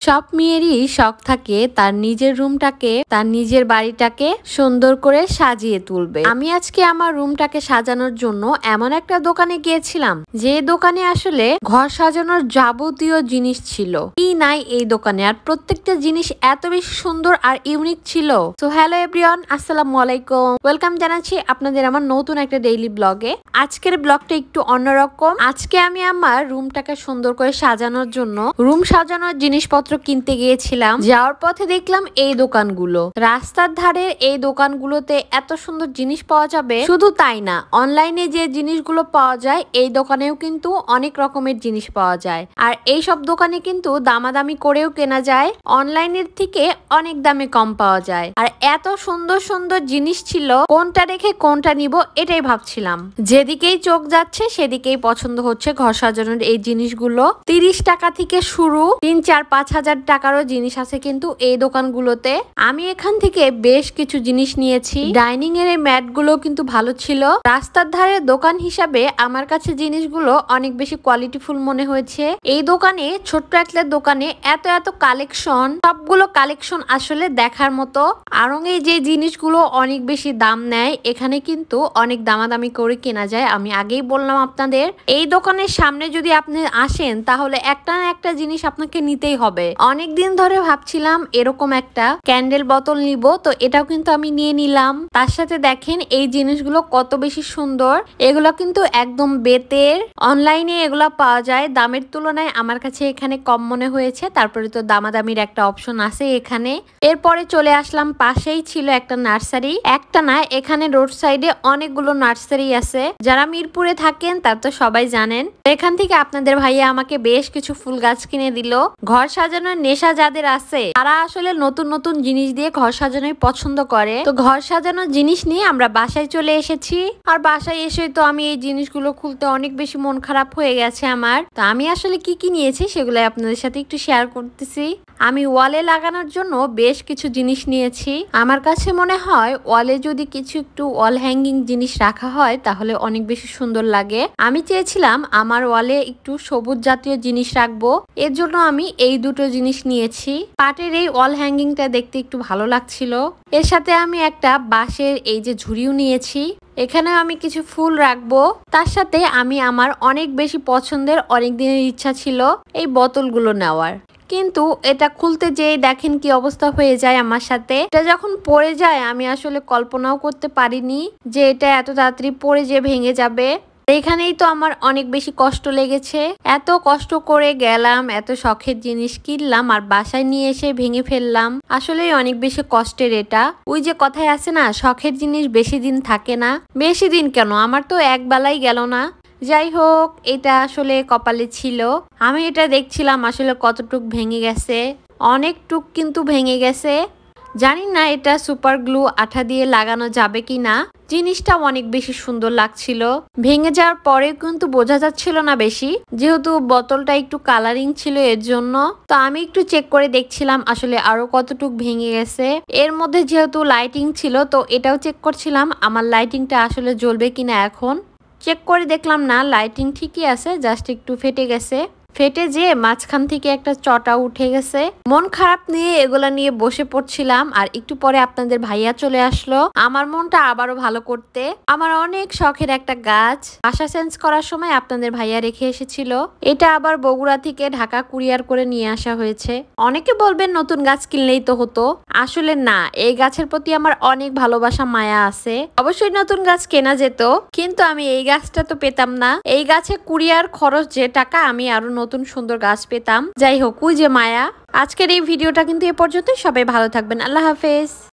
সব মেয়েরই শখ থাকে তার নিজের রুমটাকে, তার নিজের বাড়িটাকে সুন্দর করে সাজিয়ে তুলবে। আমি আজকে আমার রুমটাকে সাজানোর জন্য এমন একটা দোকানে গিয়েছিলাম, যে দোকানে আসলে ঘর সাজানোর যাবতীয় জিনিস ছিল। কি নাই এই দোকানে, আর প্রত্যেকটা জিনিস এত বেশি সুন্দর আর ইউনিক ছিল। সো হ্যালো এভরিওয়ান, আসসালামু আলাইকুম, ওয়েলকাম জানাচ্ছি আপনাদের আমার নতুন একটা ডেইলি ব্লগে। আজকের ব্লগটা একটু অন্যরকম। আজকে আমি আমার রুমটাকে সুন্দর করে সাজানোর জন্য রুম সাজানোর জিনিসপত্র কিনতে গিয়েছিলাম। যাওয়ার পথে দেখলাম এই দোকানগুলো, রাস্তার ধারের এই দোকানগুলোতে এত সুন্দর জিনিস পাওয়া যাবে। শুধু তাই না, অনলাইনে যে জিনিসগুলো পাওয়া যায় এই দোকানেও কিন্তু অনেক রকমের জিনিস পাওয়া যায়। আর এই সব দোকানে কিন্তু দামাদামি করেও কেনা যায়, অনলাইনের থেকে অনেক দামে কম পাওয়া যায়। আর এত সুন্দর সুন্দর জিনিস ছিল, কোনটা রেখে কোনটা নিব এটাই ভাবছিলাম। যেদিকেই চোখ যাচ্ছে সেদিকেই পছন্দ হচ্ছে ঘর সাজানোর এই জিনিসগুলো। 30 টাকা থেকে শুরু, 3-4-5 হাজার টাকারও জিনিস আছে কিন্তু এই দোকানগুলোতে। আমি এখান থেকে বেশ কিছু জিনিস নিয়েছি। ডাইনিং এর এই ম্যাট গুলো কিন্তু ভালো ছিল। রাস্তার ধারে দোকান হিসাবে আমার কাছে জিনিসগুলো অনেক বেশি কোয়ালিটিফুল মনে হয়েছে। এই দোকানে, ছোট্ট একটা দোকানে এত এত কালেকশন, সবগুলো কালেকশন আসলে দেখার মতো। আরং এই যে জিনিসগুলো অনেক বেশি দাম নেয়, এখানে কিন্তু অনেক দামাদামি করে কেনা যায়। আমি আগেই বললাম আপনাদের, এই দোকানের সামনে যদি আপনি আসেন তাহলে একটা না একটা জিনিস আপনাকে নিতেই হবে। অনেক দিন ধরে ভাবছিলাম এরকম একটা ক্যান্ডেল বোতল নিব, তো এটাও কিন্তু আমি নিয়ে নিলাম। তার সাথে দেখেন এই জিনিসগুলো কত বেশি সুন্দর। এগুলো কিন্তু একদম বেতের, অনলাইনে এগুলো পাওয়া যায়। দামের তুলনায় আমার কাছে এখানে কম মনে হয়েছে। তারপরে তো দামাদামির একটা অপশন আছে এখানে। এরপরে চলে আসলাম, পাশেই ছিল একটা নার্সারি। একটা না, এখানে রোড সাইডে অনেকগুলো নার্সারি আছে। যারা মিরপুরে থাকেন তার তো সবাই জানেন। এখান থেকে আপনাদের ভাইয়া আমাকে বেশ কিছু ফুল গাছ কিনে দিল। ঘর সাজানোর নেশা যাদের আছে তারা আসলে নতুন নতুন জিনিস দিয়ে ঘর সাজানোই পছন্দ করে। তো ঘর সাজানোর জিনিস নিয়ে আমরা বাসায় চলে এসেছি। আর বাসায় এসে তো আমি এই জিনিসগুলো খুলতে অনেক বেশি মন খারাপ হয়ে গেছে আমার। তো আমি আসলে কি কি নিয়েছি সেগুলো আপনাদের সাথে একটু শেয়ার করতেছি। আমি ওয়ালে লাগানোর জন্য বেশ কিছু জিনিস নিয়েছি। আমার কাছে মনে হয় ওয়ালে যদি কিছু একটু ওয়াল হ্যাঙ্গিং জিনিস রাখা হয় তাহলে অনেক বেশি সুন্দর লাগে। আমি চেয়েছিলাম আমার ওয়ালে একটু সবুজ জাতীয় জিনিস রাখবো, এর জন্য আমি এই দুটো জিনিস নিয়েছি। পাটের এই ওয়াল হ্যাঙ্গিংটা দেখতে একটু ভালো লাগছিল। এর সাথে আমি একটা বাঁশের এই যে ঝুড়িও নিয়েছি, এখানে আমি কিছু ফুল রাখবো। তার সাথে আমি আমার অনেক বেশি পছন্দের, অনেক দিনের ইচ্ছা ছিল এই বোতলগুলো নেওয়ার, কিন্তু এটা খুলতে যেয়ে দেখেন কি অবস্থা হয়ে যায় আমার সাথে। এটা যখন পড়ে যায় আমি আসলে কল্পনাও করতে পারিনি যে এটা এত তাড়াতাড়ি পড়ে যেয়ে ভেঙে যাবে। এখানেই তো আমার অনেক বেশি কষ্ট লেগেছে। এত কষ্ট করে গেলাম, এত শখের জিনিস কিনলাম, আর বাসায় নিয়ে এসে ভেঙে ফেললাম। আসলেই অনেক বেশি কষ্টের এটা। ওই যে কথায় আছে না, শখের জিনিস বেশি দিন থাকে না। বেশি দিন কেন, আমার তো এক বেলাই গেল না। যাই হোক, এটা আসলে কপালে ছিল। আমি এটা দেখছিলাম আসলে কতটুক ভেঙে গেছে, অনেক টুক কিন্তু ভেঙে গেছে। জানি না এটা সুপার গ্লু আঠা দিয়ে লাগানো যাবে কি না। জিনিসটা অনেক বেশি সুন্দর লাগছিল। ভেঙে যাওয়ার পরে কিন্তু বোঝা যাচ্ছিল না বেশি, যেহেতু বোতলটা একটু কালারিং ছিল এর জন্য। তো আমি একটু চেক করে দেখছিলাম আসলে আরো কতটুক ভেঙে গেছে। এর মধ্যে যেহেতু লাইটিং ছিল, তো এটাও চেক করছিলাম আমার লাইটিংটা আসলে জ্বলবে কিনা। এখন চেক করে দেখলাম না, লাইটিং ঠিকই আছে, জাস্ট একটু ফেটে গেছে। ফেটে যে মাঝখান থেকে একটা চটা উঠে গেছে। মন খারাপ নিয়ে এগুলা নিয়ে বসে পড়ছিলাম। আর একটু পরে আপনাদের ভাইয়া চলে আসলো আমার মনটা আবারও ভালো করতে। আমার অনেক শখের একটা গাছ বাসা চেঞ্জ করার সময় আপনাদের ভাইয়া রেখে এসেছিল। এটা আবার বগুড়া থেকে ঢাকা কুরিয়ার করে নিয়ে আসা হয়েছে। অনেকে বলবেন নতুন গাছ কিনলেই তো হতো, আসলে না, এই গাছের প্রতি আমার অনেক ভালোবাসা মায়া আছে। অবশ্যই নতুন গাছ কেনা যেত, কিন্তু আমি এই গাছটা তো পেতাম না। এই গাছে কুরিয়ার খরচ যে টাকা, আমি আরো নতুন সুন্দর গাছ পেতাম। যাই হোক, ওই যে মায়া। আজকের এই ভিডিওটা কিন্তু এ পর্যন্তই। সবাই ভালো থাকবেন, আল্লাহ হাফেজ।